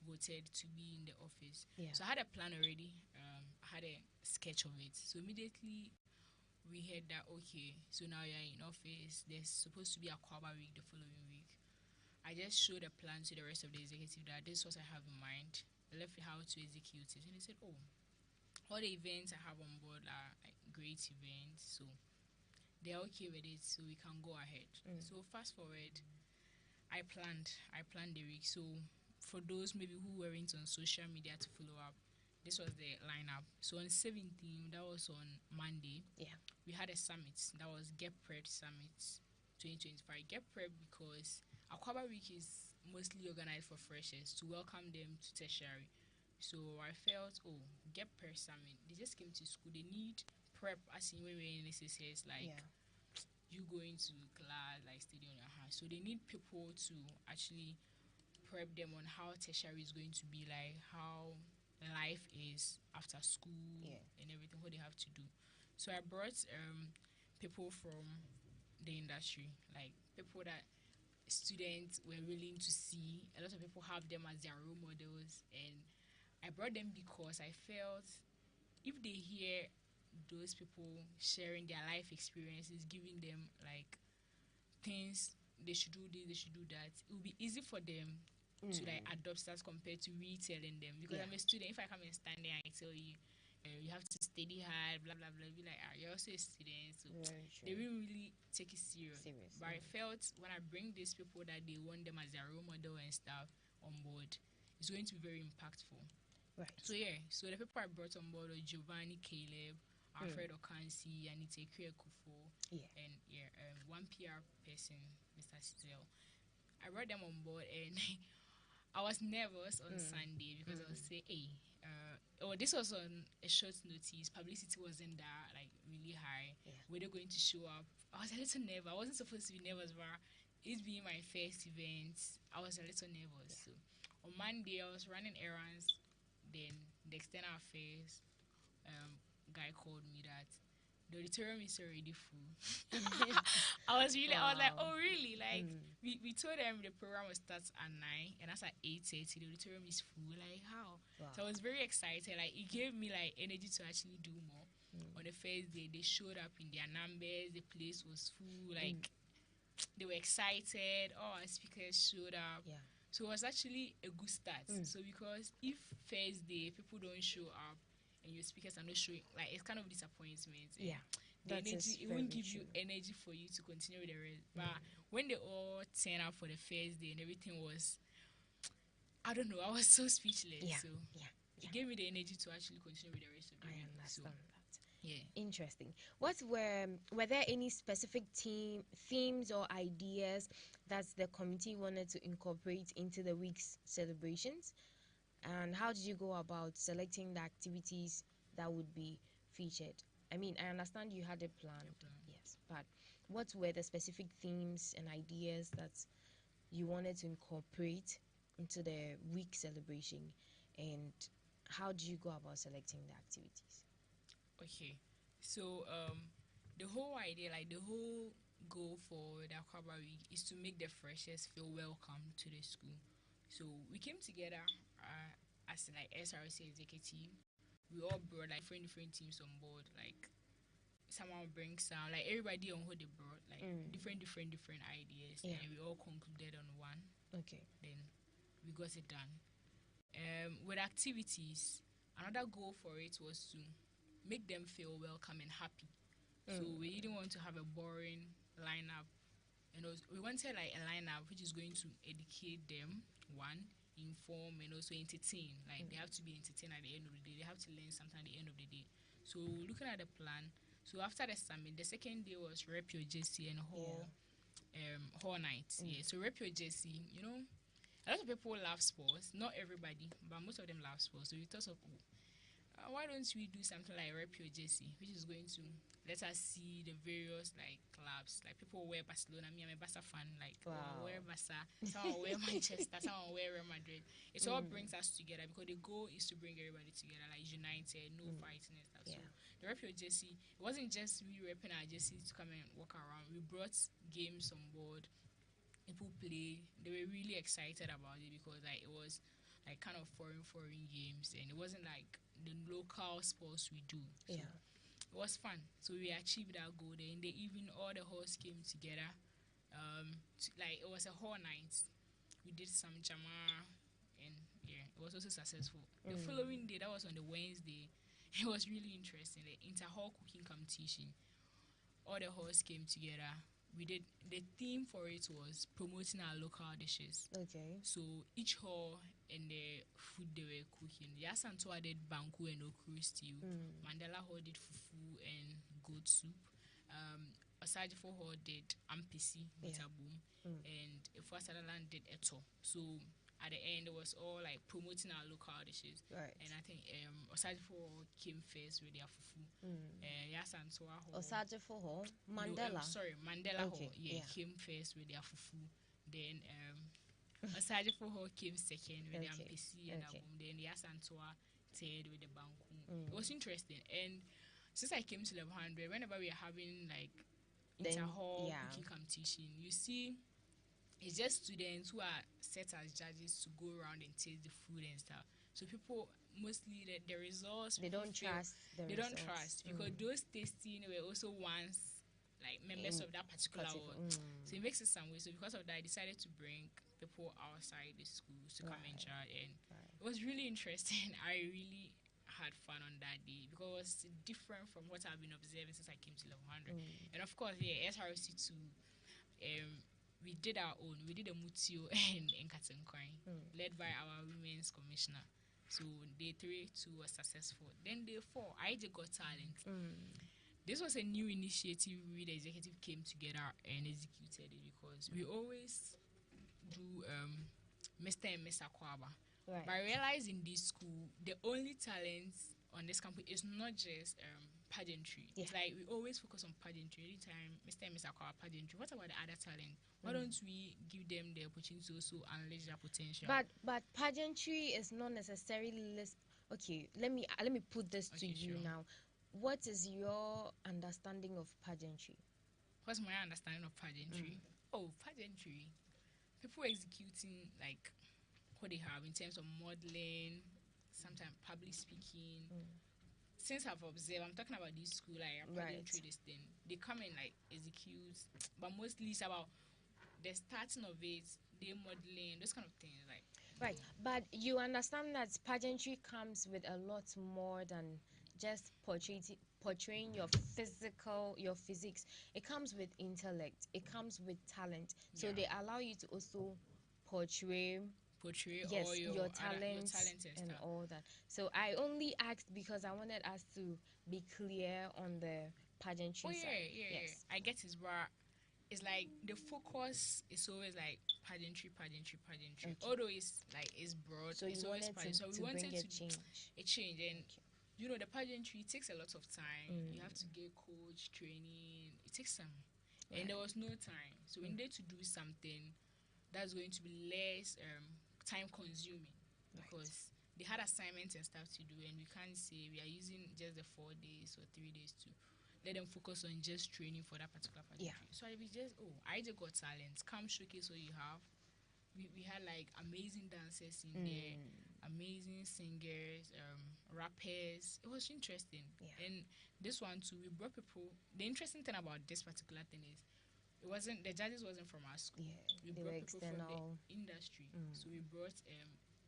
voted to be in the office. Yeah. So I had a plan already. I had a sketch of it. So immediately we heard that, okay, so now you're in office. There's supposed to be a Kwaba week the following week. I just showed a plan to the rest of the executive that this is what I have in mind. I left it how to execute it. And they said, oh, all the events I have on board are like great events. So they're okay with it. So we can go ahead. So fast forward, I planned the week. So for those maybe who weren't on social media to follow up, this was the lineup. So on 17th, that was on Monday. Yeah. We had a summit. That was Get Prepped Summit 2025. Get Prepped because Aquaba Week is mostly organized for freshers to welcome them to tertiary. So I felt, oh, Get Prepped Summit. They just came to school. They need prep as in when we're in SSS, like you going to class, like studying on your house. So they need people to actually prep them on how tertiary is going to be like, how life is after school and everything, what they have to do. So I brought people from the industry, like people that students were willing to see. A lot of people have them as their role models, and I brought them because I felt if they hear those people sharing their life experiences, giving them like things they should do this, they should do that, it will be easy for them to like adopt that compared to retelling them. Because I'm a student, if I come and stand there and I tell you you have to study hard, blah blah blah, be like, you're also a student, so they will really take it serious. But I felt when I bring these people that they want them as their role model and stuff on board, it's going to be very impactful. Right. So so the people I brought on board were Giovanni Caleb, Alfred Okansi, Anita Kufo, and one PR person, Mr. Sizel. I brought them on board, and I was nervous on Sunday because I was saying, hey, this was on a short notice. Publicity wasn't there, like really high. Were they going to show up? I was a little nervous. I wasn't supposed to be nervous, but it being my first event, I was a little nervous. So on Monday, I was running errands. Then the external affairs guy called me that the auditorium is already full. I was like, oh really? Like we told them the program will start at 9 and that's at 8:30. The auditorium is full. Like how? So I was very excited. Like it gave me like energy to actually do more. On the first day, they showed up in their numbers. The place was full. Like they were excited. All our speakers showed up. So it was actually a good start. So because if first day people don't show up and your speakers are not showing, like it's kind of disappointment. The energy, it won't give you energy for you to continue with the rest. But when they all turned up for the first day and everything was, I don't know, I was so speechless. So it gave me the energy to actually continue with the rest of the week. I understand that. Yeah. Interesting. What were there any specific themes or ideas that the committee wanted to incorporate into the week's celebrations? And how did you go about selecting the activities that would be featured? I mean, I understand you had a plan, yes, but what were the specific themes and ideas that you wanted to incorporate into the week celebration, and how do you go about selecting the activities? Okay, so the whole idea, like the whole goal for the Aquaba Week is to make the freshers feel welcome to the school. So we came together as like SRC executive. We all brought like different teams on board. Like someone brings sound, like everybody on what they brought, like different ideas, and we all concluded on one. Okay. Then we got it done. With activities, another goal for it was to make them feel welcome and happy. So we didn't want to have a boring lineup. We wanted like a lineup which is going to educate them, one, inform, and also entertain. Like they have to be entertained at the end of the day. They have to learn something at the end of the day. So looking at the plan, so after the summit, the second day was Rep Your JC and Hall night. So Rep Your JC, a lot of people love sports. Not everybody, but most of them love sports. So we thought of, why don't we do something like Rep Your JC, which is going to let us see the various like clubs. Like people wear Barcelona. Me, I'm a Barca fan. Like wear Barca. Someone wear Manchester. Someone wear Real Madrid. It all brings us together because the goal is to bring everybody together, like united, no fighting and stuff. So the Rep Your JC, it wasn't just we repping our JC to come and walk around. We brought games on board. People played. They were really excited about it because like it was like kind of foreign games, and it wasn't like the local sports we do. So it was fun. So we achieved our goal there. In the evening, all the halls came together. Like it was a whole night. We did some jama, and yeah, it was also successful. The following day, that was on the Wednesday, it was really interesting. The inter-hall cooking competition. All the halls came together. We did, the theme for it was promoting our local dishes. Okay. So each hall and the food they were cooking. Yasantoa did banku and okra stew. Mandela Hall did fufu and goat soup. Osajifo Hall did ampisi, boom, and Ifwa Sutherland did eto. So at the end, it was all like promoting our local dishes. Right. And I think Osajifo Hall came first with their fufu. Yasantoa Hall. Osajifo Hall? Mandela? Mandela Hall. Yeah, came first with their fufu. Then Osajifo Hall came second with the ampisi and boom. Then Yasantoa third with the banku. It was interesting. And since I came to level 100, whenever we are having like inter-hall cooking competition, you see it's just students who are set as judges to go around and taste the food and stuff. So people mostly the results they don't trust because those tasting were also once like members of that particular one. So it makes it some way. So because of that, I decided to bring people outside the schools to come and try, and it was really interesting. I really had fun on that day because it was different from what I've been observing since I came to level 100. And of course, SRC too. We did our own. We did a mutio in Katenkwai, led by our women's commissioner. So day 3 too was successful. Then day 4, I just got talent. This was a new initiative. We the executive came together and executed it because we always do Mr. and Miss Akwaba. Right. But I realized in this school, the only talent on this campus is not just pageantry. It's like we always focus on pageantry. Anytime Mr. and Miss Akwaba pageantry, what about the other talent? Why don't we give them the opportunity to also unleash their potential? But pageantry is not necessarily okay. Let me put this to you now. What is your understanding of pageantry? What's my understanding of pageantry? Pageantry. People executing like what they have in terms of modeling, sometimes public speaking. Since I've observed, I'm talking about this school, like pageantry, this thing. They come and like execute, but mostly it's about the starting of it, they modeling, those kind of things, like. Right, but you understand that pageantry comes with a lot more than just portraying your physics. It comes with intellect. It comes with talent. So they allow you to also portray all your talents and stuff. all that. So I only asked because I wanted us to be clear on the pageantry side. Yes. I get it, but it's like the focus is always like pageantry. Okay. Although it's broad, so it's always pageantry. So we wanted to change, and you know the pageantry takes a lot of time. You have to get coach training. It takes some, and there was no time. So we needed to do something that's going to be less time consuming because they had assignments and stuff to do, and we can't say we are using just the 4 days or 3 days to let them focus on just training for that particular pageantry. So I just got talent. Come showcase what you have. We had like amazing dancers in there, amazing singers, rappers. It was interesting. And this one too, we brought people. The interesting thing about this particular thing is the judges wasn't from our school. We brought people from the industry. So we brought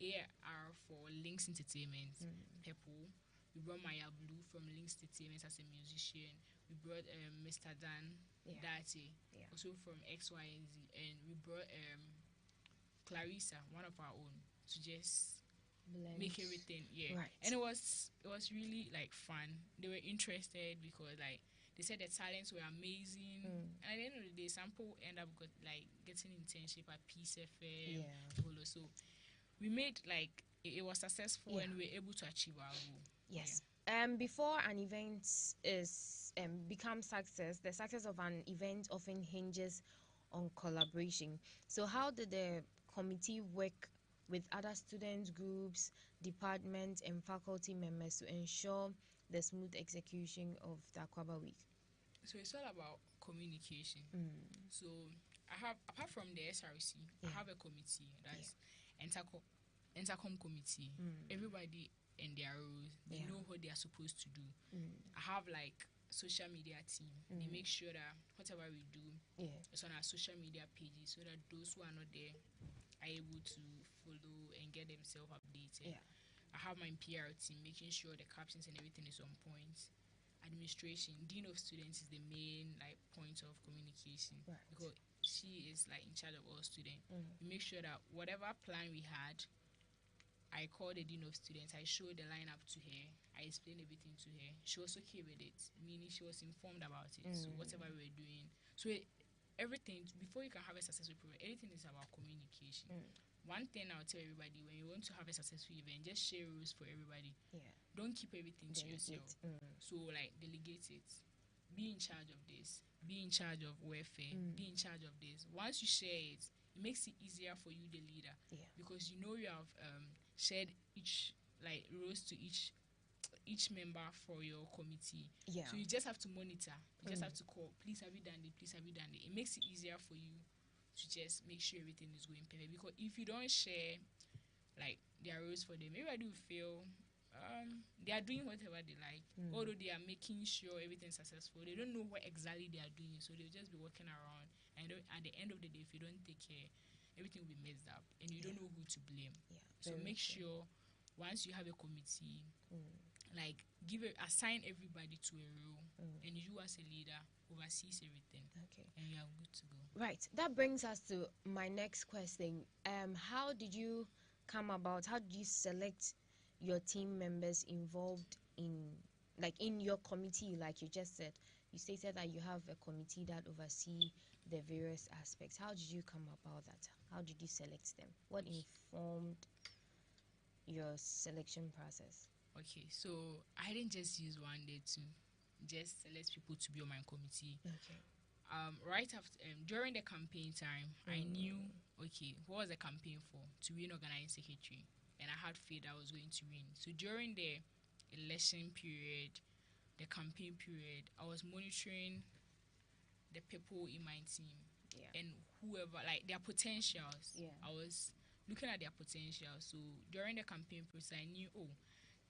AR for Links Entertainment, people. We brought Maya Blue from Links Entertainment as a musician. We brought Mr. Dan Dati, also from XYZ, and we brought Clarissa, one of our own, to just make everything. And it was really like fun. They were interested because like they said the talents were amazing, and at the end of the day, some people end up getting internship at Peace FM. So we made like it was successful, and we were able to achieve our goal. Before an event is becomes success, the success of an event often hinges on collaboration. So how did the committee work with other student groups, departments, and faculty members to ensure the smooth execution of the Akwaba Week? So it's all about communication. So I have, apart from the SRC, I have a committee that's intercom committee. Everybody and their roles, they know what they are supposed to do. I have like social media team. They make sure that whatever we do is on our social media pages, so that those who are not there are able to follow and get themselves updated. I have my PR team making sure the captions and everything is on point. Administration, dean of students is the main like point of communication, because she is like in charge of all students. We make sure that whatever plan we had, I called the dean of students, I showed the lineup to her, I explained everything to her. She was okay with it, meaning she was informed about it. So whatever we were doing, so everything, before you can have a successful program, everything is about communication. One thing I'll tell everybody, when you want to have a successful event, just share rules for everybody. Don't keep everything to yourself. So like delegate it. Be in charge of this. Be in charge of welfare. Be in charge of this. Once you share it, it makes it easier for you, the leader, because you know you have shared each like roles to each member for your committee. So you just have to monitor. You just have to call. Please have you done it? Please have you done it? It makes it easier for you to just make sure everything is going perfect. Because if you don't share like their roles for them, everybody will feel they are doing whatever they like, although they are making sure everything's successful. They don't know what exactly they are doing, so they'll just be walking around. And at the end of the day, if you don't take care, everything will be messed up, and you don't know who to blame. So make sure once you have a committee, like assign everybody to a role, and you as a leader oversees everything. And you are good to go. Right. That brings us to my next question. How did you come about? How did you select your team members involved in your committee? Like you just said, you stated that you have a committee that oversee the various aspects. How did you come about that? How did you select them? What informed your selection process? Okay, so I didn't just use one day to just select people to be on my committee. Right after during the campaign time, I knew what was the campaign for? To win organizing secretary, and I had faith I was going to win. So during the election period, the campaign period, I was monitoring the people in my team and whoever, like their potentials. I was looking at their potential. So during the campaign process, I knew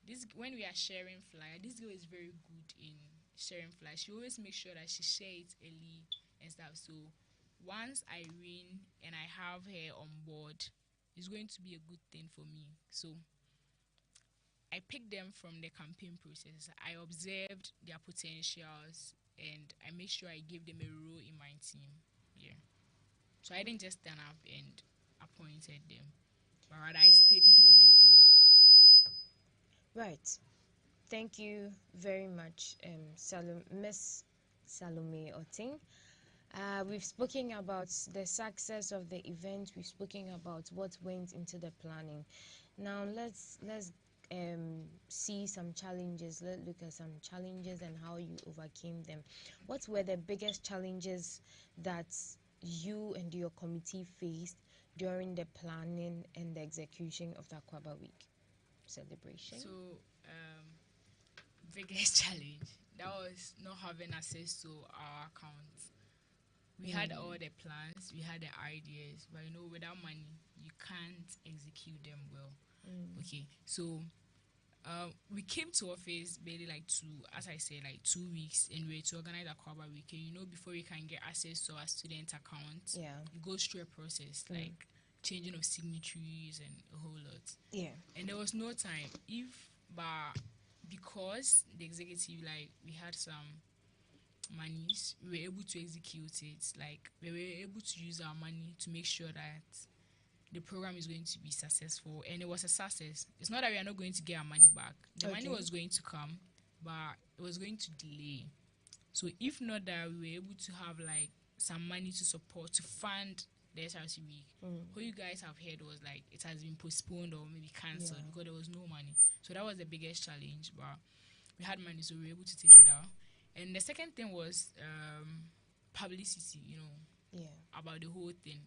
this, when we are sharing flyer, this girl is very good in sharing flyer. She always makes sure that she shares it early and stuff. So once I win and I have her on board, it's going to be a good thing for me. So I picked them from the campaign process. I observed their potentials and I make sure I give them a role in my team. So I didn't just stand up and appointed them, but rather I studied what they do. Right. Thank you very much, Miss Salome Oting. We've spoken about the success of the event. We've spoken about what went into the planning. Now let's see some challenges. Let's look at some challenges and how you overcame them. What were the biggest challenges that you and your committee faced during the planning and the execution of the Aquaba Week celebration? So, biggest challenge, that was not having access to our account. We had all the plans, we had the ideas, but without money, you can't execute them well. Okay, so we came to office barely like 2 weeks, and we were to organize a Aquaba Week. Before we can get access to our student account, it goes through a process like changing of signatories and a whole lot. And there was no time. Because the executive, we had some monies, we were able to execute it. We were able to use our money to make sure that the program is going to be successful, and it was a success. It's not that we are not going to get our money back. The money was going to come, but it was going to delay. So if not that, we were able to have some money to support, to fund the SRC week. What you guys have heard was it has been postponed or maybe cancelled because there was no money. So that was the biggest challenge, but we had money, so we were able to take it out. And the second thing was publicity, about the whole thing.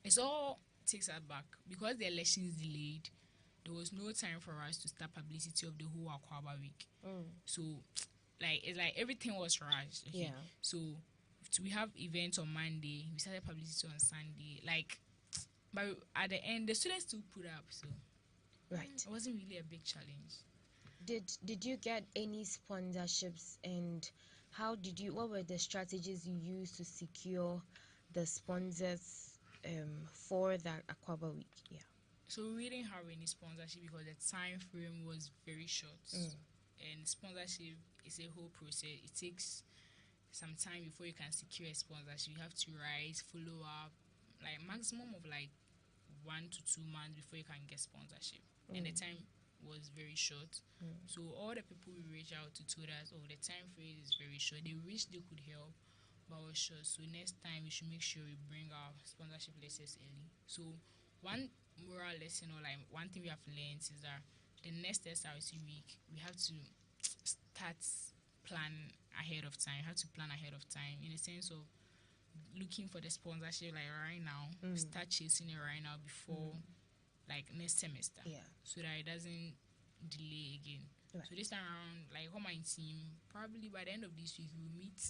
It's all takes us back because the election is delayed. There was no time for us to start publicity of the whole Aquaba Week. So it's everything was rushed. So we have events on Monday, we started publicity on Sunday. But at the end, the students still put up, so Right. it wasn't really a big challenge. Did you get any sponsorships, and what were the strategies you used to secure the sponsors for that Aquaba week? Yeah. So we didn't have any sponsorship because the time frame was very short. And sponsorship is a whole process. It takes some time before you can secure a sponsorship. You have to write, follow up, like maximum of like 1 to 2 months before you can get sponsorship. And the time was very short. So all the people we reached out to told us, oh, the time frame is very short. They wish they could help, but was short. So next time we should make sure we bring our sponsorship letters early. So one moral lesson, or like one thing we have learned, is that the next SRC week we have to start plan ahead of time. You have to plan ahead of time in the sense of looking for the sponsorship like right now. Start chasing it right now before like next semester. Yeah. So that it doesn't delay again. Right. So this time around, like on my team, probably by the end of this week we'll meet,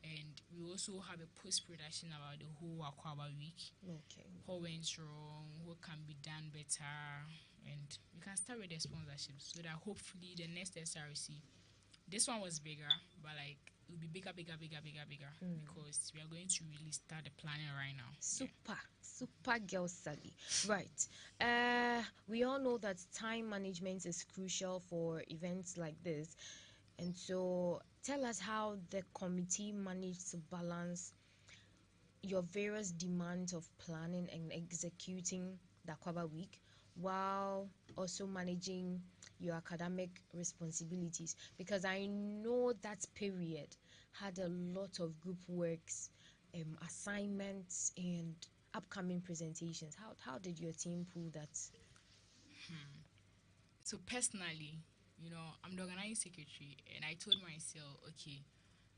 and we also have a post-production about the whole Aquaba week. Okay. What went wrong, what can be done better, and we can start with the sponsorships so that hopefully the next SRC, this one was bigger, but like it will be bigger, because we are going to really start the planning right now. Super girl Sally. Right. We all know that time management is crucial for events like this. And so tell us how the committee managed to balance your various demands of planning and executing the Aquaba week while also managing your academic responsibilities, because I know that period had a lot of group works, assignments, and upcoming presentations. How did your team pull that? So personally, I'm the organizing secretary, and I told myself, okay,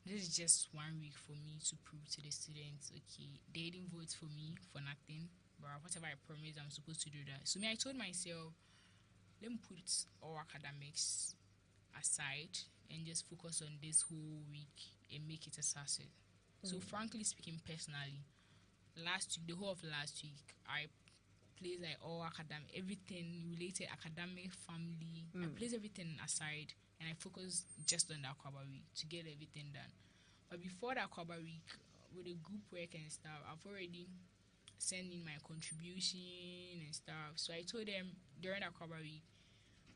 this is just 1 week for me to prove to the students, okay, they didn't vote for me for nothing, but whatever I promised, I'm supposed to do that. So I told myself, let me put all academics aside and just focus on this whole week and make it a success. So frankly speaking, personally, the whole of last week, I placed like all academic, everything related, academic, family, I placed everything aside and I focused just on the Aquaba week to get everything done. But before the Aquaba week, with the group work and stuff, I've already sent in my contribution and stuff. So I told them during the Aquaba week,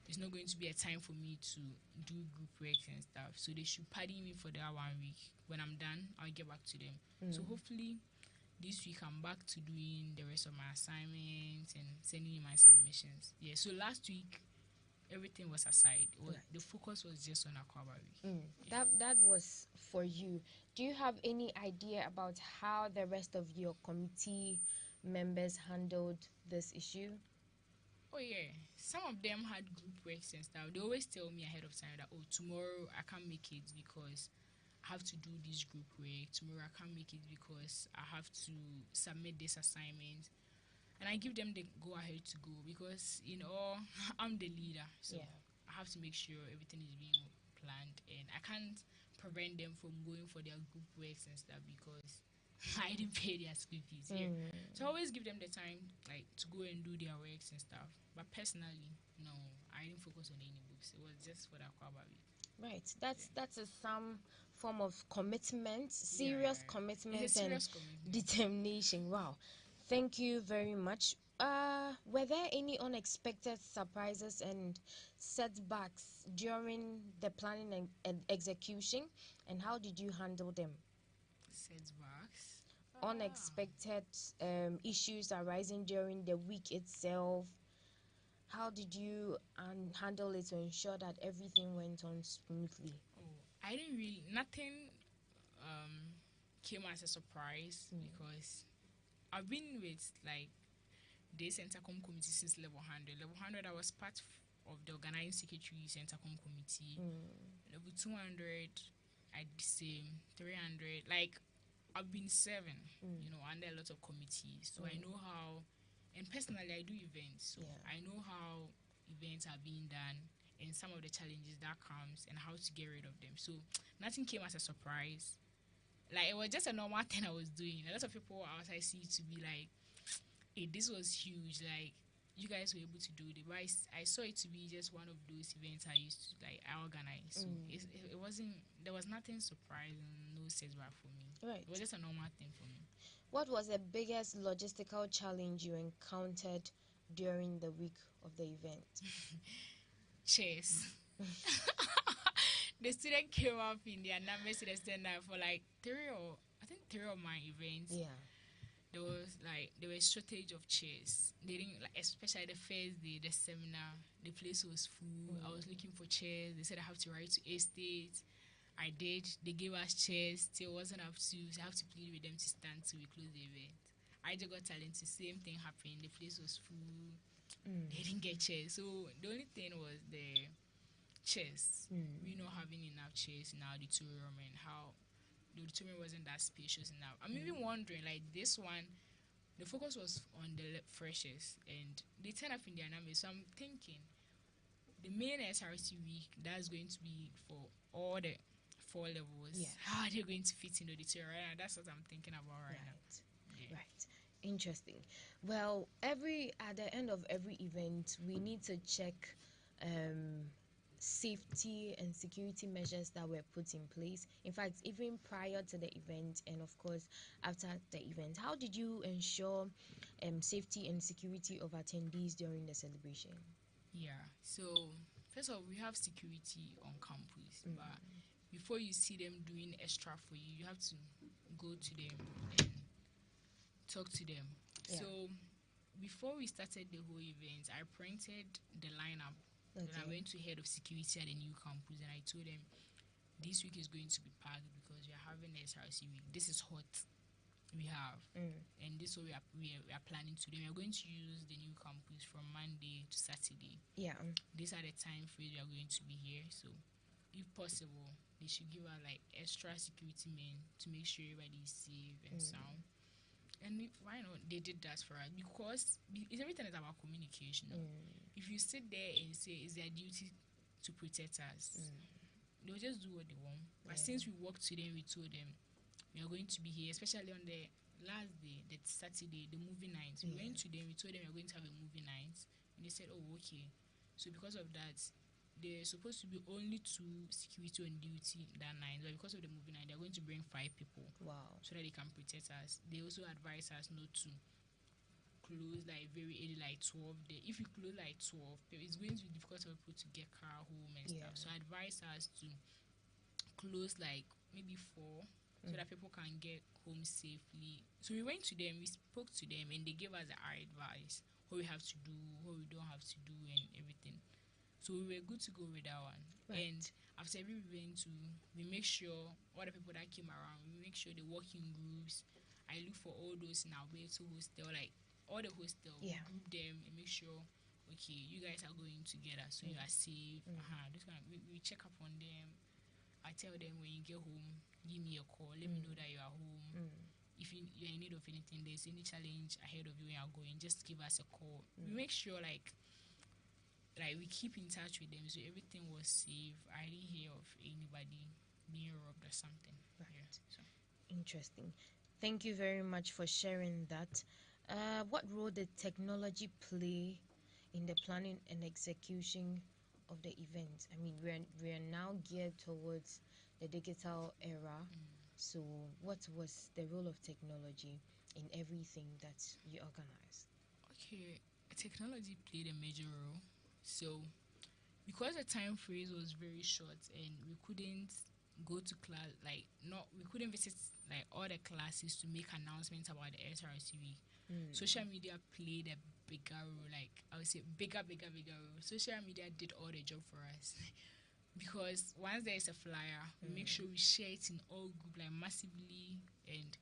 there's not going to be a time for me to do group work and stuff. So they should pardon me for that 1 week. When I'm done, I'll get back to them. So hopefully this week I'm back to doing the rest of my assignments and sending in my submissions. Yeah, so last week everything was aside. The focus was just on Aquaba week. Yeah. That was for you. Do you have any idea about how the rest of your committee members handled this issue? Oh yeah, some of them had group works and stuff. They always tell me ahead of time that, oh, tomorrow I can't make it because I have to do this group work. Tomorrow I can't make it because I have to submit this assignment. And I give them the go ahead to go because, I'm the leader. So I have to make sure everything is being planned. And I can't prevent them from going for their group works and stuff because I didn't pay their school fees. Yeah. So I always give them the time like to go and do their works and stuff. But personally, no, I didn't focus on any books. It was just for the Aquaba week. Right. That's some form of commitment, serious commitment and determination. Wow. Thank you very much. Were there any unexpected surprises and setbacks during the planning and execution, and how did you handle them? Setbacks? Unexpected issues arising during the week itself. How did you handle it to ensure that everything went on smoothly? I didn't really, nothing came as a surprise because I've been with like the Centacom committee since level 100. Level 100, I was part of the organizing secretary Centacom committee. Level 200, I did the same. 300, like I've been serving, under a lot of committees. So I know how, and personally I do events, so I know how events are being done and some of the challenges that comes and how to get rid of them. So nothing came as a surprise. Like it was just a normal thing I was doing. A lot of people outside see it to be like This was huge. Like, you guys were able to do it, but I saw it to be just one of those events I used to like I organized. So it wasn't. There was nothing surprising, no setback for me. Right. It was just a normal thing for me. What was the biggest logistical challenge you encountered during the week of the event? Chairs. The student came up in their numbers to the standard for like three of my events. Yeah. There was shortage of chairs. They didn't, like, especially the first day, the seminar, the place was full. I was looking for chairs. They said I have to write to estate. I did. They gave us chairs. Still wasn't up to. So I have to plead with them to stand till we close the event. I just got talented. Same thing happened. The place was full. They didn't get chairs. So the only thing was the chairs. We not having enough chairs in our auditorium, and how the auditorium wasn't that spacious enough. I'm even wondering, like, this one, the focus was on the freshers, and they turn up in their numbers. So I'm thinking, the main SRC week, that's going to be for all the 4 levels. Yes. How are they going to fit in the auditorium right now? That's what I'm thinking about right now. Yeah. Right. Interesting. Well, at the end of every event, we need to check safety and security measures that were put in place. In fact, even prior to the event and of course after the event, how did you ensure safety and security of attendees during the celebration? Yeah, so first of all, we have security on campus, but before you see them doing extra for you, you have to go to them and talk to them. Yeah. So before we started the whole event, I printed the lineup. Okay. Then I went to head of security at the new campus, and I told them this week is going to be packed because we are having the SRC week. This is hot. We have, and this is what we are planning to do. We are going to use the new campus from Monday to Saturday. Yeah. These are the time frames we are going to be here. So, if possible, they should give us like extra security men to make sure everybody is safe and sound. And why not? They did that for us because everything is about communication. If you sit there and say it's their duty to protect us, they'll just do what they want. But since we walked to them, we told them we are going to be here, especially on the last day, that Saturday, the movie night. We went to them, we told them we are going to have a movie night, and they said, oh, okay. So because of that, there's supposed to be only 2 security on duty that night, but because of the movie night, they're going to bring 5 people. Wow. So that they can protect us. They also advise us not to close like very early, like 12. If you close like 12, it's going to be difficult for people to get car home and stuff. So I advise us to close like maybe 4, so that people can get home safely. So we went to them, we spoke to them, and they gave us our advice, what we have to do, what we don't have to do, and everything. So we were good to go with that one. Right. And after every event, we make sure all the people that came around, we make sure they work in groups. I look for all those in our Alberto hostel, like all the hostel, we group them and make sure, okay, you guys are going together, so you are safe. We check up on them. I tell them, when you get home, give me a call. Let me know that you are home. If you're in need of anything, there's any challenge ahead of you when you're going, just give us a call. We make sure, like we keep in touch with them, so everything was safe. I didn't hear of anybody being robbed or something. Right. Yeah, so. Interesting. Thank you very much for sharing that. What role did technology play in the planning and execution of the event? I mean, we're now geared towards the digital era. So what was the role of technology in everything that you organized? Okay, technology played a major role. So because the time frame was very short and we couldn't go to class, we couldn't visit like all the classes to make announcements about the SRC week. Social media played a bigger role, like I would say bigger role. Social media did all the job for us. Because once there is a flyer, we make sure we share it in all groups, like massively. And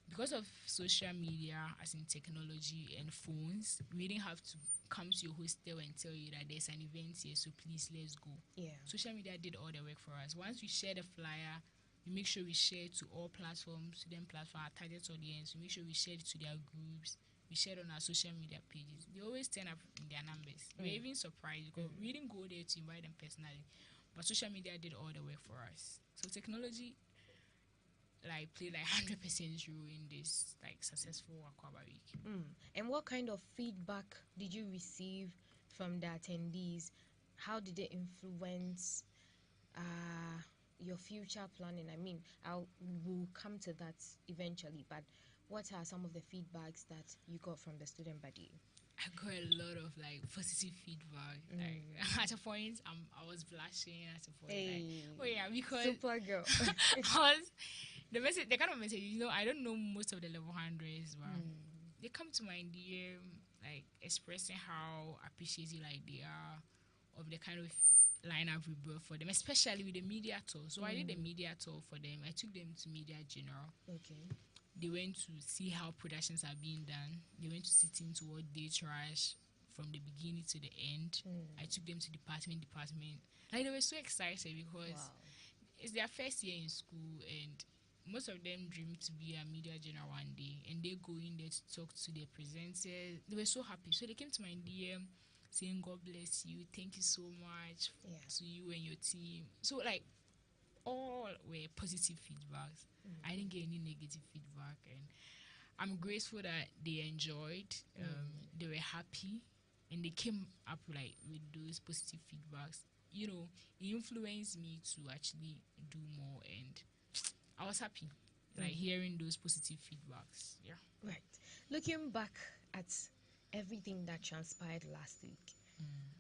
because of social media, as in technology and phones, we didn't have to come to your hostel and tell you that there's an event here, so please let's go. Yeah. Social media did all the work for us. Once we share the flyer, we make sure we share it to all platforms, student platform, our target audience. We make sure we share it to their groups. We share it on our social media pages. They always turn up in their numbers. We're even surprised because we didn't go there to invite them personally. But social media did all the work for us. So technology like played like 100% role in this like successful Aquaba week. And what kind of feedback did you receive from the attendees? How did it influence your future planning? I mean, we'll come to that eventually, but what are some of the feedbacks that you got from the student body? I got a lot of like positive feedback. Like at a point, I was blushing at a point. Hey, like, oh yeah, because super girl. because the kind of message, I don't know most of the level 100s, but they come to my DM like expressing how appreciative like they are of the kind of lineup we brought for them, especially with the media tour. So I did the media tour for them. I took them to Media General. Okay. They went to see how productions are being done. They went to sit into what they trash from the beginning to the end. I took them to department. Like, they were so excited because it's their first year in school, and most of them dream to be a Media General one day, and they go in there to talk to their presenters. They were so happy. So they came to my DM saying, God bless you, thank you so much to you and your team. So like, all were positive feedbacks. I didn't get any negative feedback, and I'm grateful that they enjoyed. They were happy, and they came up like with those positive feedbacks. It influenced me to actually do more, and I was happy, like hearing those positive feedbacks. Yeah. Right. Looking back at everything that transpired last week,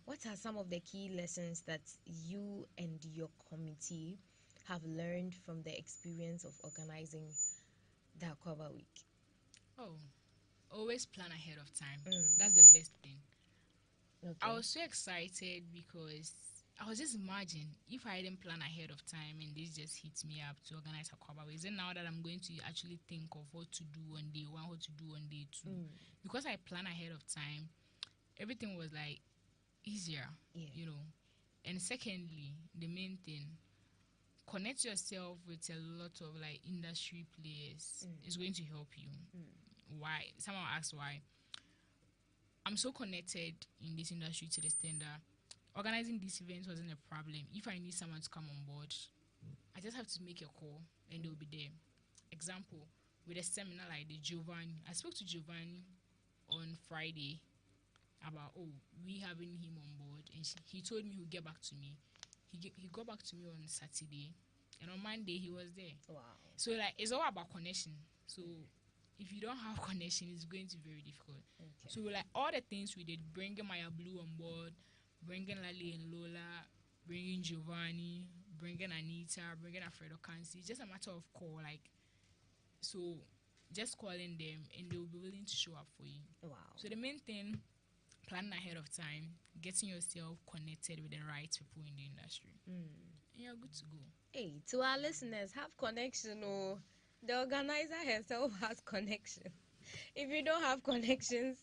what are some of the key lessons that you and your committee have learned from the experience of organizing the Aquaba Week? Oh, always plan ahead of time. That's the best thing. Okay. I was so excited because I was just imagining if I didn't plan ahead of time and this just hits me up to organize Aquaba Week. Then now that I'm going to actually think of what to do on day one, what to do on day two, because I plan ahead of time, everything was like easier, And secondly, the main thing, connect yourself with a lot of like industry players. It's going to help you. Why? Someone asked why. I'm so connected in this industry to the extent that organizing these events wasn't a problem. If I need someone to come on board, I just have to make a call and they'll be there. Example, with a seminar like the Giovanni, I spoke to Giovanni on Friday about we having him on board, and he told me he'll get back to me. He got back to me on Saturday, and on Monday he was there. Wow. So like, it's all about connection. So if you don't have connection, it's going to be very difficult. Okay. So like, all the things we did, bringing Maya Blue on board, bringing Lali and Lola, bringing Giovanni, bringing Anita, bringing Alfredo Kansi, just a matter of call. Like, so just calling them and they'll be willing to show up for you. Wow. So the main thing, planning ahead of time, getting yourself connected with the right people in the industry. And you're good to go. Hey, to our listeners, have connection. The organizer herself has connection. If you don't have connections,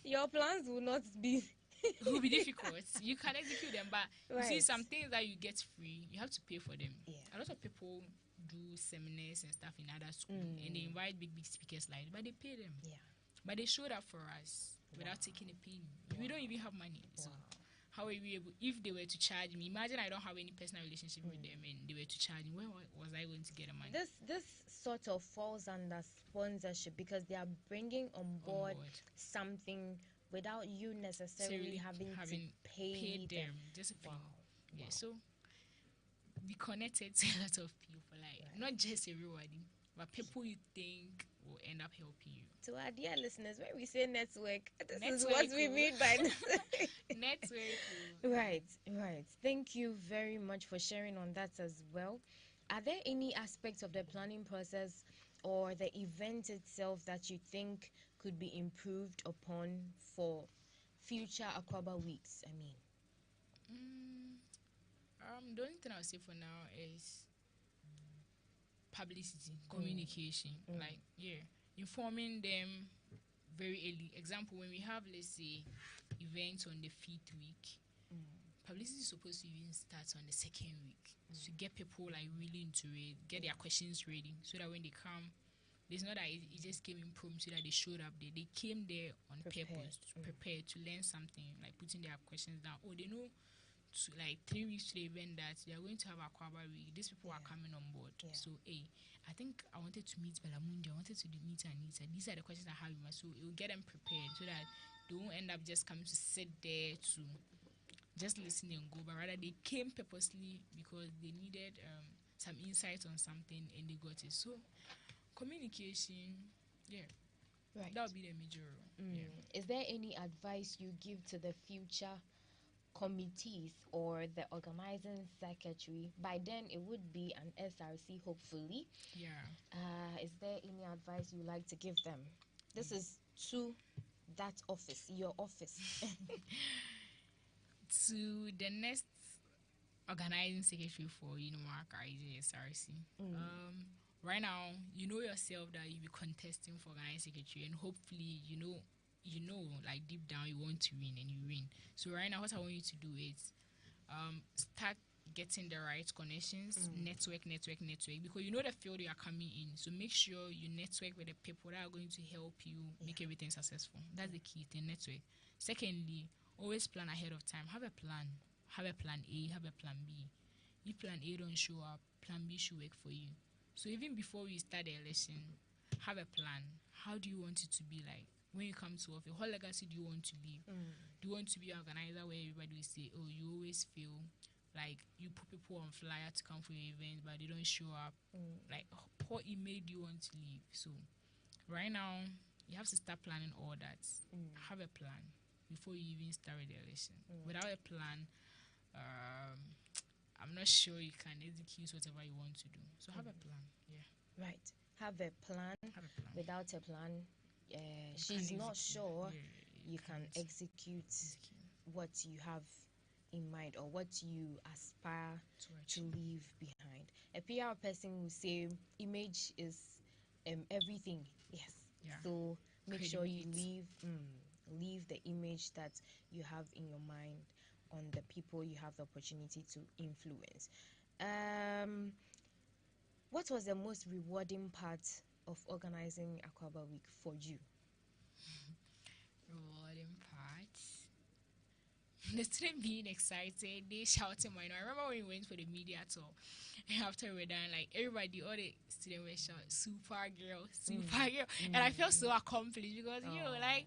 your plans will not be... It will be difficult. You can execute them, but you see, some things that you get free, you have to pay for them. A lot of people do seminars and stuff in other schools, and they invite big speakers like that, but they pay them. But they showed up for us without taking a penny. We don't even have money. So how are we able, if they were to charge me, imagine I don't have any personal relationship with them and they were to charge me, where was I going to get the money? This sort of falls under sponsorship because they are bringing on board something without you necessarily having to pay them. Just a fee. Yeah, so be connected to a lot of people, like not just everybody, but people you think will end up helping you. To our dear listeners, when we say network, this is what we mean by network. Right. Thank you very much for sharing on that as well. Are there any aspects of the planning process or the event itself that you think could be improved upon for future Aquaba weeks? I mean, the only thing I'll say for now is publicity, communication. Like, informing them very early. Example, when we have, let's say, events on the 5th week, publicity is supposed to even start on the 2nd week to get people like really into it, get their questions ready, so that when they come, it's not that it just came impromptu that they showed up there. They came there on purpose, to prepare, to learn something, like putting their questions down. They know like 3 weeks to the event that they are going to have Aquaba Week. These people are coming on board. Yeah. So, I think I wanted to meet Belamundi. I wanted to meet Anita. These are the questions I have in my, so it will get them prepared so that they won't end up just coming to sit there to just listen and go, but rather they came purposely because they needed some insight on something and they got it. So communication, right, that would be the major role. Is there any advice you give to the future committees or the organizing secretary? By then it would be an SRC, hopefully. Is there any advice you like to give them? This is to that office, your office. To the next organizing secretary for GIJ SRC. Right now, you know yourself that you'll be contesting for organizing secretary, and hopefully, you know, like deep down you want to win and you win. So right now, what I want you to do is start getting the right connections, network, because you know the field you are coming in. So make sure you network with the people that are going to help you make everything successful. That's the key thing, network. Secondly, always plan ahead of time. Have a plan. Have a plan A, have a plan B. If plan A don't show up, plan B should work for you. So even before we start the election, have a plan. How do you want it to be like? When you come to office, what legacy do you want to leave? Do you want to be an organizer where everybody will say, oh, you always feel like you put people on flyer to come for your event, but they don't show up? Like, what image do you want to leave? So right now, you have to start planning all that. Have a plan before you even start the election. Without a plan, I'm not sure you can execute whatever you want to do. So have a plan. Right. Have a plan. Without a plan, she's not sure you can execute what you have in mind or what you aspire to leave behind. A PR person will say image is everything. Yes. So make sure you leave the image that you have in your mind on the people you have the opportunity to influence. What was the most rewarding part of organizing Aquaba Week for you? Rewarding part? The student being excited, they shouting my name. I remember when we went for the media tour, and after we were done, like everybody, all the students were shouting, super girl, and I felt so accomplished because like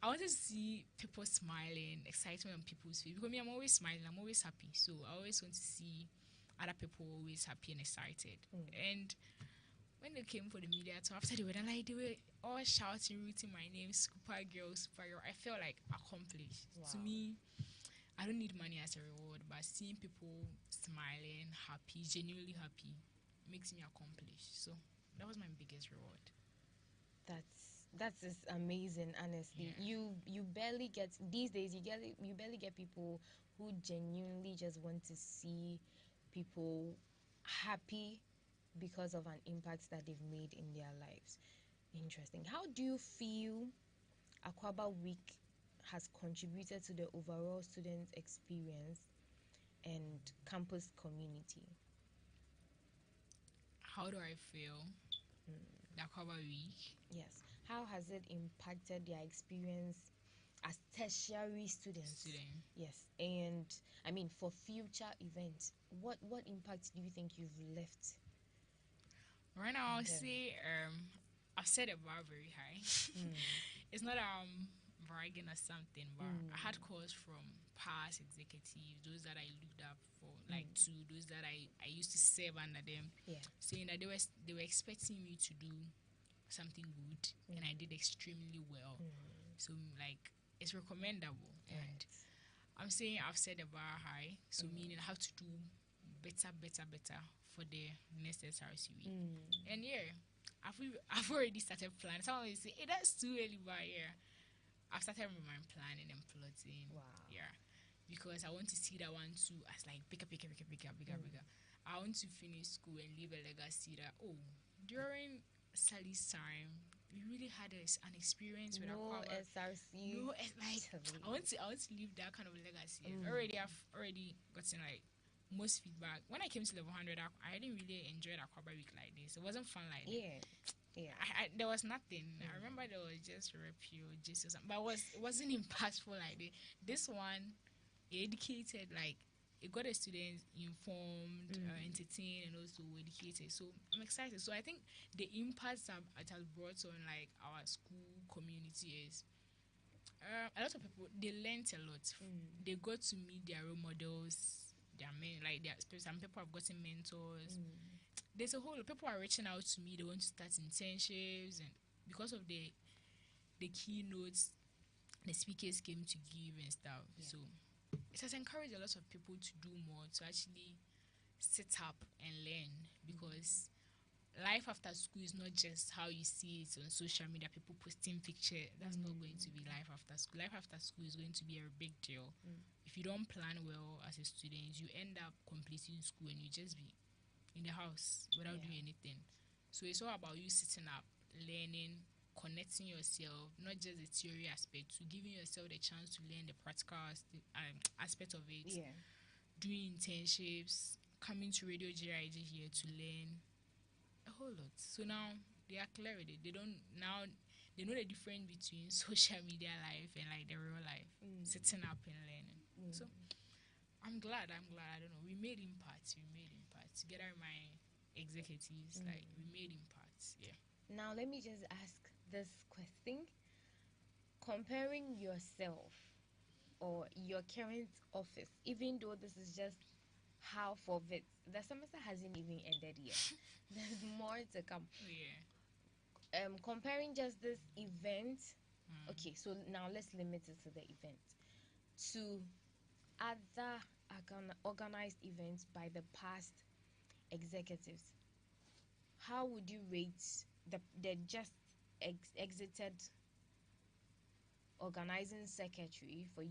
I want to see people smiling, excitement on people's face. Because me, I'm always smiling, I'm always happy. So I always want to see other people always happy and excited. And when they came for the media tour, after they were done, like they were all shouting, rooting my name, super girl. I felt like accomplished. To me, I don't need money as a reward, but seeing people smiling, happy, genuinely happy, makes me accomplished. So that was my biggest reward. That is amazing, honestly. You barely get these days. You barely get people who genuinely just want to see people happy because of an impact that they've made in their lives. Interesting. How do you feel Aquaba Week has contributed to the overall student experience and campus community? How do I feel? The Aquaba Week? Yes. How has it impacted their experience as tertiary students? Yes. And I mean, for future events, what impact do you think you've left? Right now, I'll say I've set the bar very high. It's not bragging or something, but I had calls from past executives, those that I looked up for, like to those that I used to serve under them, saying that they were expecting me to do something good, and I did extremely well. So like it's recommendable, and I'm saying I've set the bar high, so meaning I have to do better for the next SRC week. And I've already started planning. Someone will say, hey, that's too early, but I've started with my planning and plotting. Because I want to see that one too as like bigger. I want to finish school and leave a legacy that during Sally's time we really had an experience with our SRC. I want to leave that kind of legacy. I've already gotten like most feedback. When I came to level 100, I didn't really enjoy the Aquaba Week like this. It wasn't fun like this. There was nothing. I remember there was just review, just something, but it wasn't impactful like this. This one, educated, like it got the students informed, entertained, and also educated. So I'm excited. So I think the impact it has brought on like our school community is a lot of people, they learned a lot. They got to meet their role models, their men, like some people have gotten mentors. There's a whole people are reaching out to me. They want to start internships, and because of the keynotes the speakers came to give and stuff. So it has encouraged a lot of people to do more, to actually sit up and learn, because life after school is not just how you see it on social media, people posting pictures. That's not going to be life after school. Life after school is going to be a big deal. If you don't plan well as a student, you end up completing school and you just be in the house without doing anything. So it's all about you sitting up, learning, connecting yourself, not just the theory aspect, to giving yourself the chance to learn the practical aspect of it. Doing internships, coming to Radio GIJ here to learn a whole lot. So now they are clear with it. They know the difference between social media life and like the real life, sitting up and learning. So I'm glad. I don't know. We made impact together. My executives, like we made impact. Yeah. Now let me just ask this question: comparing yourself or your current office, even though this is just half of it, the semester hasn't even ended yet. There's more to come. Comparing just this event, okay, so now let's limit it to the event, to other organized events by the past executives. How would you rate the just exited organizing secretary for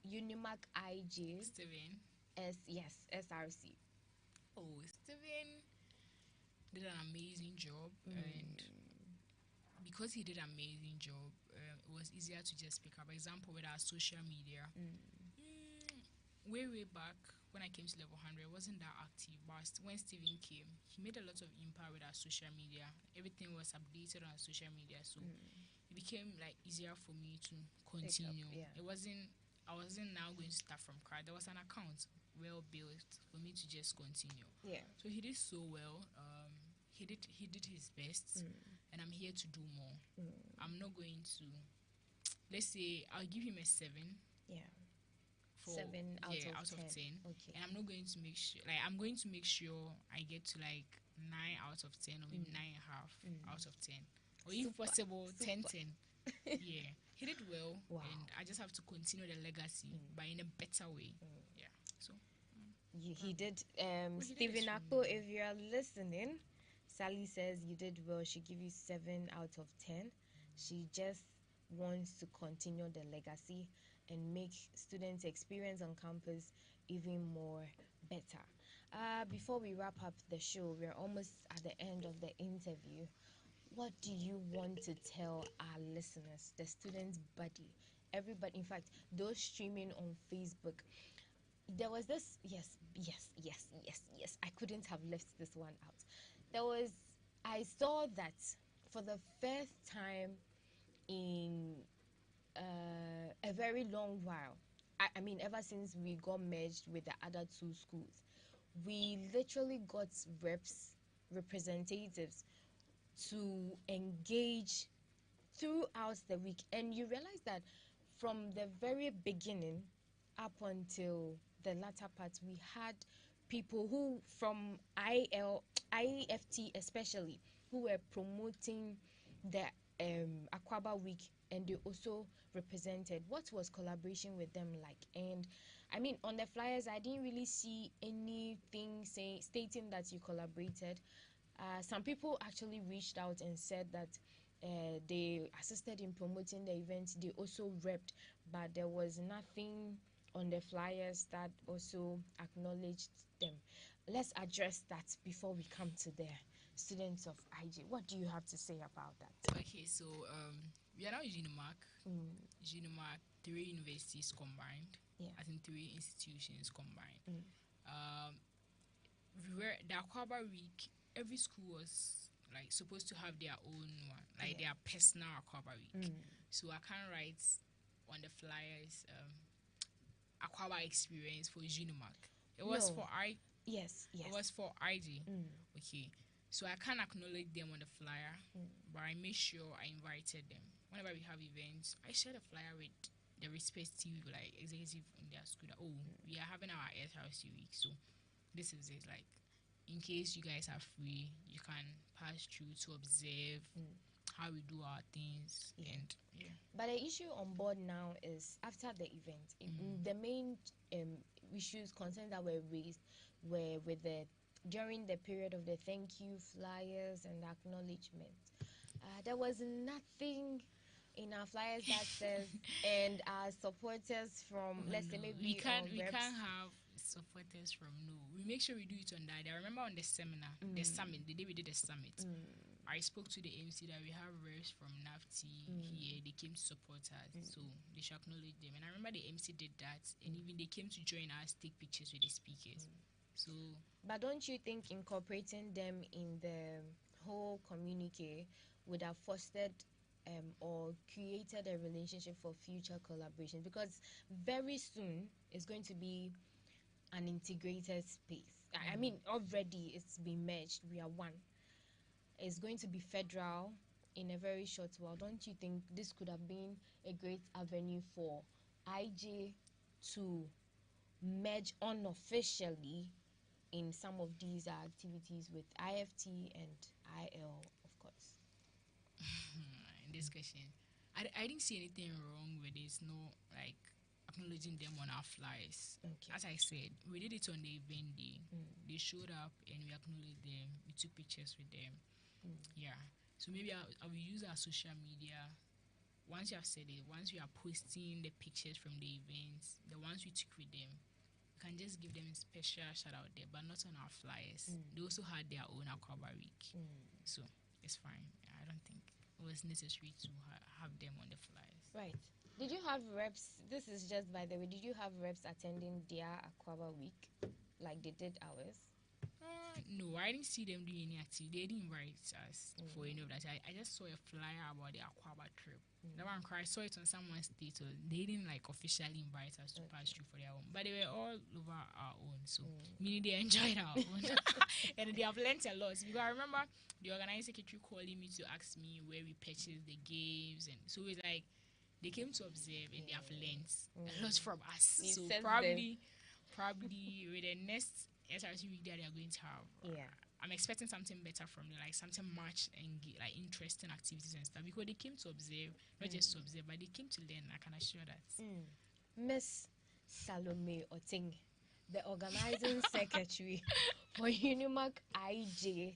Unimac IJ? Steven. SRC. Oh, Steven did an amazing job, and because he did an amazing job, it was easier to just pick up. Example with our social media. Way back when I came to level 100, it wasn't that active. But when Steven came, he made a lot of impact with our social media. Everything was updated on our social media, so it became like easier for me to continue. I wasn't now going to start from scratch. There was an account well built for me to just continue. So he did so well. He did his best, and I'm here to do more. I'm not going to, let's say I'll give him a 7. 7 out of 10. Okay. And I'm not going to make sure, like I'm going to make sure I get to like 9 out of 10 or maybe 9.5 out of 10, or if possible 10. Yeah, he did well. And I just have to continue the legacy but in a better way. So he did. Stephen Akpo, if you are listening, Sally says you did well. She give you 7 out of 10. She just wants to continue the legacy and make students' experience on campus even more better. Before we wrap up the show, we're almost at the end of the interview. What do you want to tell our listeners, the students' body, everybody, in fact, those streaming on Facebook? There was this, yes, I couldn't have left this one out. I saw that for the first time in a very long while, I mean ever since we got merged with the other 2 schools, we literally got representatives to engage throughout the week. And you realize that from the very beginning up until the latter part, we had people who from IEFT especially, who were promoting the Aquaba week, and they also represented. What was collaboration with them like? And I mean, on the flyers, I didn't really see anything stating that you collaborated. Some people actually reached out and said that they assisted in promoting the event. They also repped, but there was nothing on the flyers that also acknowledged them. Let's address that before we come to the students of IJ. What do you have to say about that? Okay, so we are now Unimac. Unimac, 3 universities combined. I think 3 institutions combined. We were the Aquaba week. Every school was like supposed to have their own one, like their personal Aquaba week. So I can't write on the flyers Aquaba experience for Unimac. It was for Yes. It was for IG. Okay. So I can't acknowledge them on the flyer, but I made sure I invited them. Whenever we have events, I share the flyer with the respective like executive in their school that we are having our SRC week, so this is it. Like, in case you guys are free, you can pass through to observe how we do our things. And but the issue on board now is after the event, the main issues concerns that were raised were with the during the period of the thank you flyers and acknowledgement. There was nothing in our flyers that says and our supporters from let's say maybe we can't have supporters from we make sure we do it on that. I remember on the seminar, the summit, the day we did the summit, I spoke to the MC that we have reps from NAFTI here. They came to support us, so they should acknowledge them. And I remember the MC did that, and even they came to join us, take pictures with the speakers. So, but don't you think incorporating them in the whole communique would have fostered or created a relationship for future collaborations? Because very soon it's going to be an integrated space. I mean, already it's been merged. We are one. It's going to be federal in a very short while. Don't you think this could have been a great avenue for IJ to merge unofficially in some of these activities with IFT and IL, of course? In this question, I didn't see anything wrong with this. No, like acknowledging them on our flyers. Okay. As I said, we did it on the event day. They showed up and we acknowledged them. We took pictures with them. Yeah. So maybe I will use our social media. Once you have said it, once we are posting the pictures from the events, the ones we took with them, we can just give them a special shout out there, but not on our flyers. They also had their own Aquaba week. So it's fine. I don't think it was necessary to have them on the flyers. Right. Did you have reps? This is just by the way. Did you have reps attending their Aquaba week like they did ours? No, I didn't see them doing any activity. They didn't invite us for any of that. I just saw a flyer about the Aquaba trip. That one, I saw it on someone's status. They didn't like officially invite us to pass through for their own, but they were all over our own. So meaning they enjoyed our own, and they have learnt a lot. Because I remember the organizing secretary calling me to ask me where we purchased the games, and so it's like they came to observe and they have learnt a lot from us. So probably with the next SRC week that they are going to have, I'm expecting something better from them, like something much and like interesting activities and stuff, because they came to observe, not just to observe, but they came to learn. I can assure that. Miss Salome Oting, the organizing secretary for Unimac IJ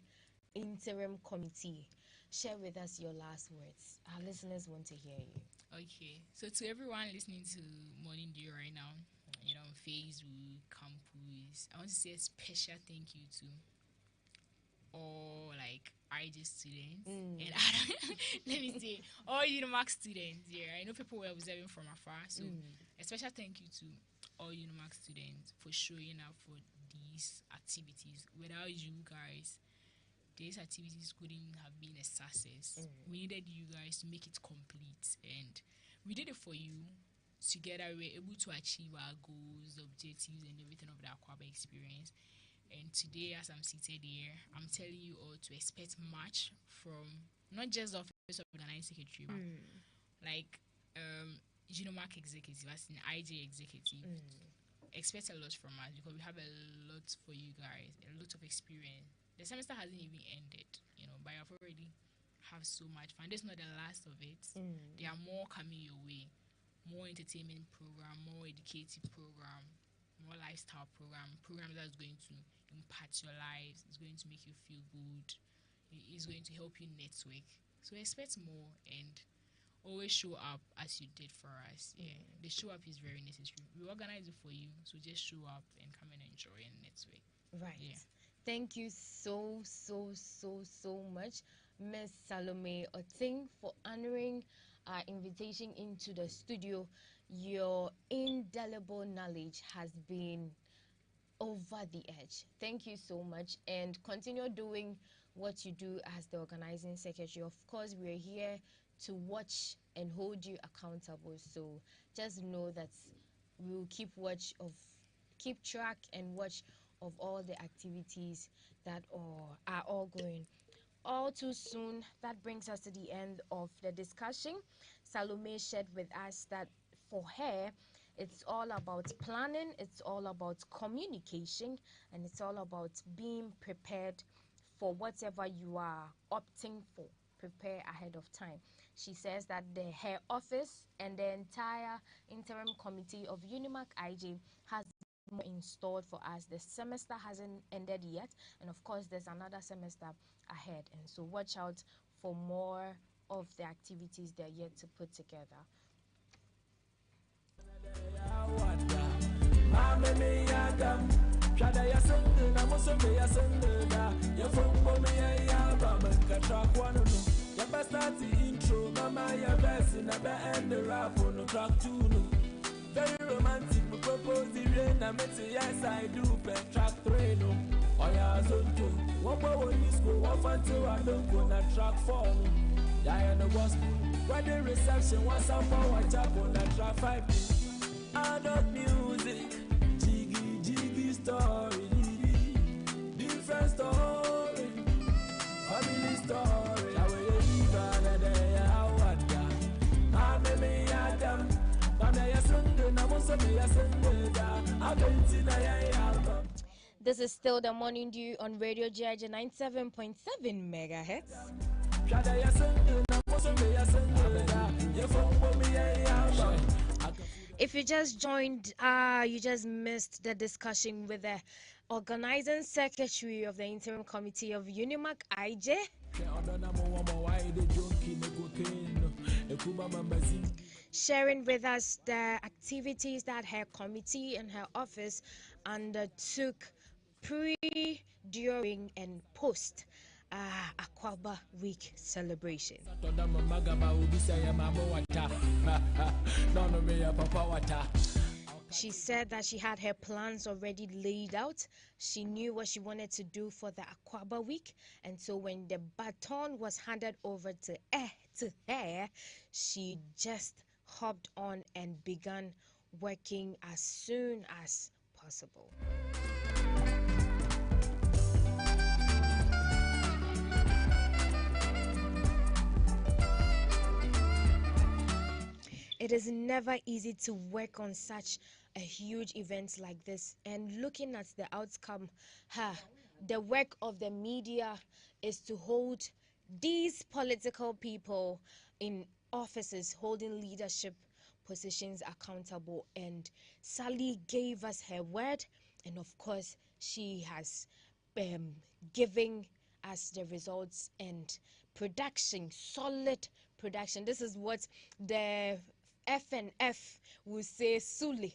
Interim Committee, share with us your last words. Our listeners want to hear you. Okay, so to everyone listening to Morning Dew right now, Facebook, campus, I want to say a special thank you to all like IJ students and let me say all Unimac students. Yeah, I know people were observing from afar, so a special thank you to all Unimac students for showing up for these activities. Without you guys, these activities couldn't have been a success. We needed you guys to make it complete, and we did it for you. Together, we were able to achieve our goals, objectives, and everything of the Aquaba experience. And today, as I'm seated here, I'm telling you all to expect much from not just the office of organizing secretary, but like Genomark executive, as in IJ executive. Expect a lot from us because we have a lot for you guys, a lot of experience. The semester hasn't even ended, but I've already have so much fun. This is not the last of it. There are more coming your way. More entertainment program, more educative program, more lifestyle program that's going to impact your lives. It's going to make you feel good. It's going to help you network. So expect more and always show up as you did for us. Yeah, the show up is very necessary. We organize it for you, so just show up and come and enjoy and network. Right. Yeah. Thank you so much, Miss Salome Oting, for honoring our invitation into the studio. Your indelible knowledge has been over the edge. Thank you so much, and continue doing what you do as the organizing secretary. Of course, we're here to watch and hold you accountable, so just know that we'll keep watch of keep track and watch of all the activities that are all going all too soon. That brings us to the end of the discussion. Salome shared with us that for her, it's all about planning, it's all about communication, and it's all about being prepared for whatever you are opting for. Prepare ahead of time. She says that her office and the entire interim committee of UNIMAC IJ has more installed for us. The semester hasn't ended yet, and of course there's another semester ahead, and so watch out for more of the activities they're yet to put together. Very romantic, we propose the rain. I met say yes I do, but track 3 no. Oh yeah, zone 2. One more one is go, one fan 2, I don't go na track 4 no. Yeah, the gospel. When the reception was up for one chap on that track 5. Adult music, jiggy story, different story, family story. I will leave another day, I want that. I'm me Adam. This is still the Morning Dew on Radio GIJ 97.7 megahertz. If you just joined, you just missed the discussion with the organizing secretary of the interim committee of UNIMAC IJ. Sharing with us the activities that her committee and her office undertook pre, during, and post Aquaba Week celebration. She said that she had her plans already laid out. She knew what she wanted to do for the Aquaba Week, and so when the baton was handed over to her, she just hopped on and began working as soon as possible. It is never easy to work on such a huge event like this, and looking at the outcome, the work of the media is to hold these political people in offices holding leadership positions accountable, and Sally gave us her word, and of course she has given us the results and production, solid production. This is what the FNF will say: solid.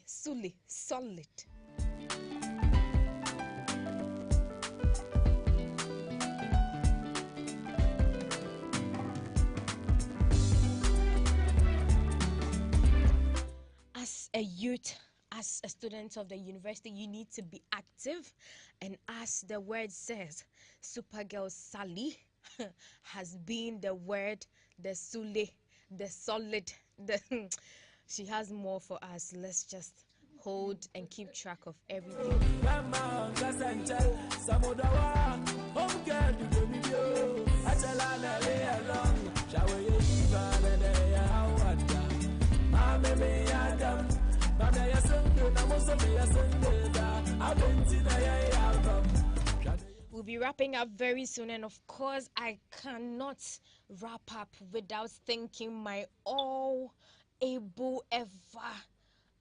As a youth, as a student of the university, you need to be active, and as the word says, Supergirl Sally has been the word, the solid, she has more for us. Let's just hold and keep track of everything. We'll be wrapping up very soon, and of course I cannot wrap up without thanking my all able, ever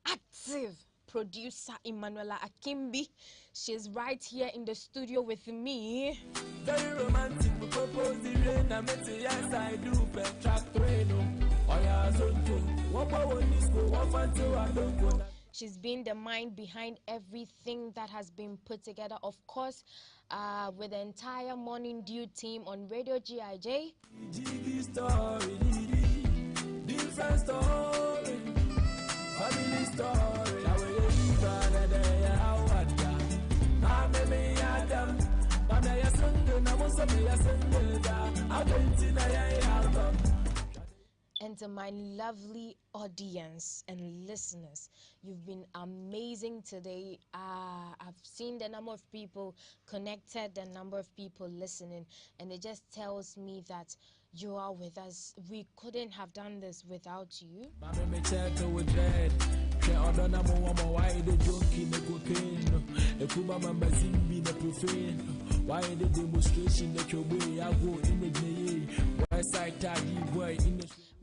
active producer Emanuela Akimbi. She's right here in the studio with me. Very romantic, we propose the rain. I met say yes I do, but track 3 no. Oh yeah, zone 2. One more one is go, one fan 2, I don't go. She's been the mind behind everything that has been put together, of course, with the entire Morning Dew team on Radio GIJ. Jiggy story, different story, family story. I will leave another day, I want that. I'm me Adam. I'm your son, I'm also your son. I'm going to album. And to my lovely audience and listeners. You've been amazing today. I've seen the number of people connected, the number of people listening, and it just tells me that you are with us. We couldn't have done this without you.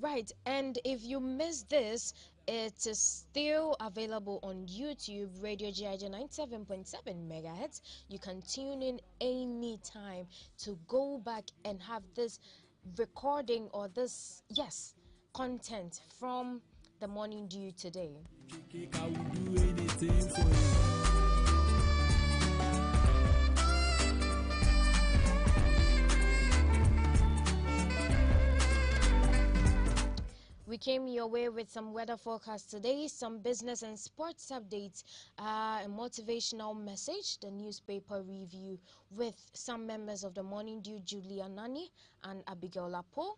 Right, and if you missed this, it is still available on YouTube, Radio GIJ 97.7 megahertz. You can tune in anytime to go back and have this recording or this, yes, content from the Morning Dew today. I will do anything for you. We came your way with some weather forecast today, some business and sports updates, a motivational message, the newspaper review with some members of the Morning Dew, Julia Nani and Abigail Lapo.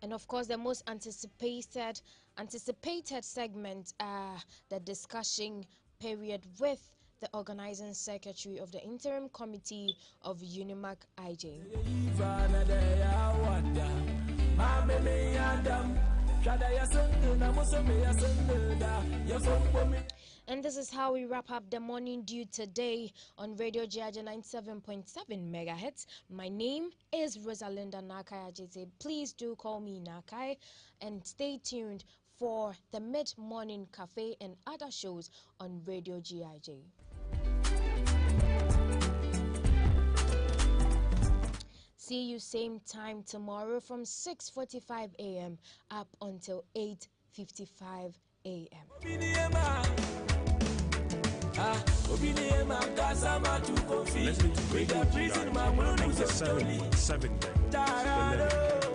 And of course, the most anticipated segment, the discussion period with the organizing secretary of the interim committee of Unimac IJ. And this is how we wrap up the Morning Dew today on Radio GIJ 97.7 megahertz. My name is Rosalinda Nakai Ajite. Please do call me Nakai and stay tuned for the Mid-Morning Cafe and other shows on Radio GIJ. See you same time tomorrow from 6:45 a.m. up until 8:55 a.m. Listening to Radio GIJ 97 days.